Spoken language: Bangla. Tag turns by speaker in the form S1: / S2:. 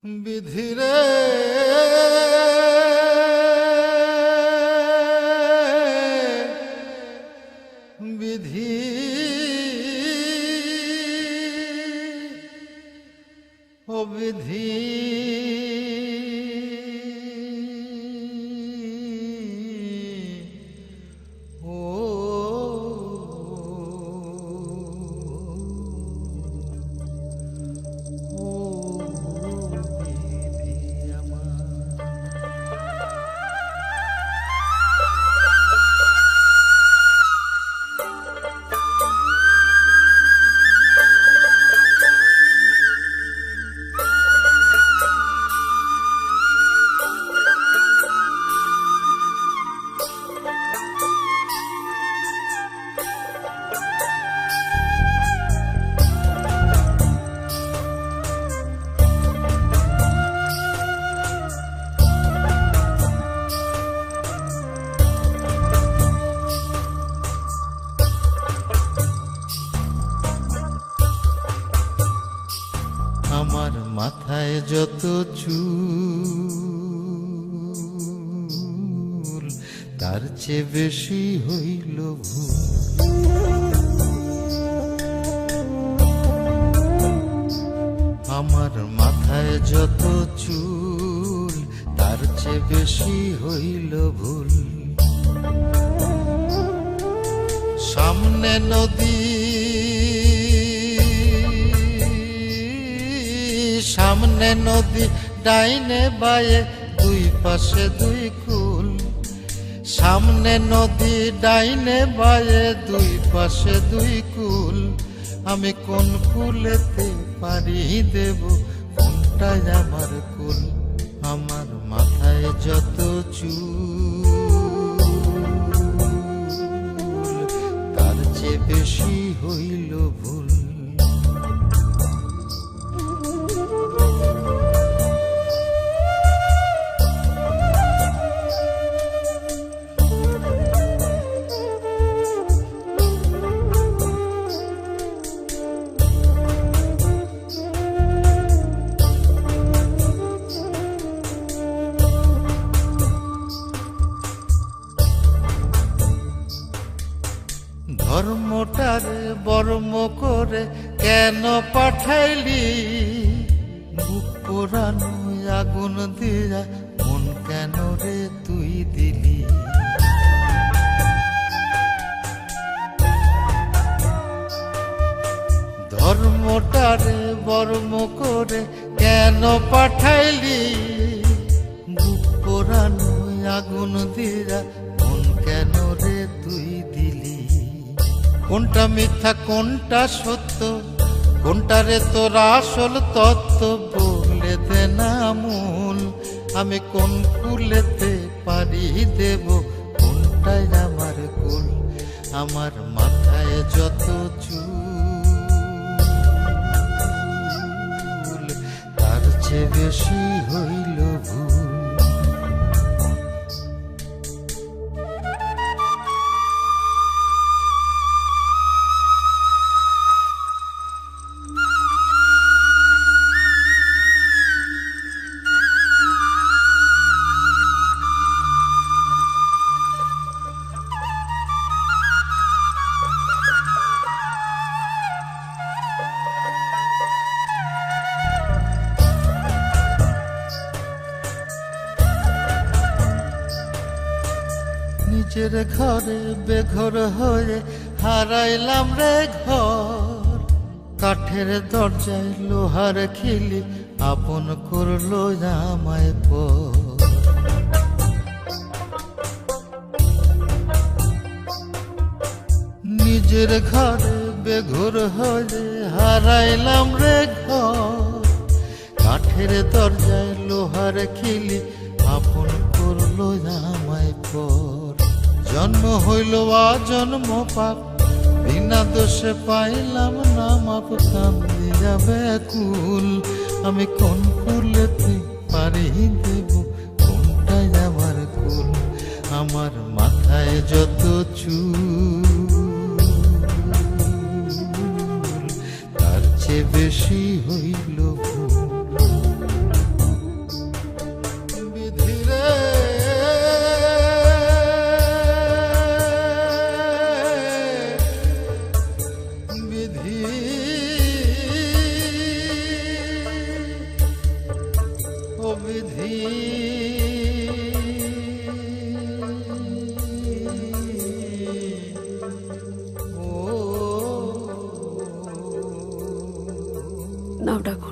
S1: বিধিরে বিধি ও বিধি আমার মাথায় যত চুল তার চেয়ে বেশি হইল ভুল। আমার মাথায় যত চুল তার চেয়ে বেশি হইল ভুল। সামনে নদী সামনে নদী ডাইনে বায়ে দুই পাশে দুই কুল। সামনে নদী ডাইনে বায়ে দুই পাশে দুই কুল। আমি কোন কুলেতে পারি দেব কোনটাই আমার কুল। আমার মাথায় যত চুল তার চেয়ে বেশি হইল ভুল। ধর্মটারে বর্ম করে কেন পাঠাইলি? বুক পোড়ানো আগুন দিয়া মন কেন রে তুই দিলি? ধর্মটারে বর্ম করে কেন পাঠাইলি? বুক পোড়ানো আগুন দিয়া মন কেন রে তুই দিলি? কোনটা মিথ্যা কোনটা সত্য, কোনটা রে তোর আসল তত্ত্ব বলে দে না মূল। আমি কোন কুলেতে পারি দেব কোনটাই আমার কুল। আমার মাথায় যত চুল তার চেয়ে বেশি হইল ভুল। নিজের ঘরে বেঘর হয়ে হারাইলাম রে ঘর। কাঠের দরজায় লোহার খিলি আপন করলো আমায় পর। নিজের ঘরে বেঘর হয়ে হারাইলাম রে ঘর। কাঠের দরজায় লোহার খিলি আপন করলো আমায় পর। জন্ম হইল জন্ম পাপ, বিনা দোষে পাইলাম না মাপ। কান্দি যাবে কুল, আমি কোন কুলেতে পারি দেব কোনটাই আমার কুল। আমার মাথায় যত চুল তার চেয়ে বেশি হইল ভুল। বিধি ও বিধি
S2: নাও ডাকো।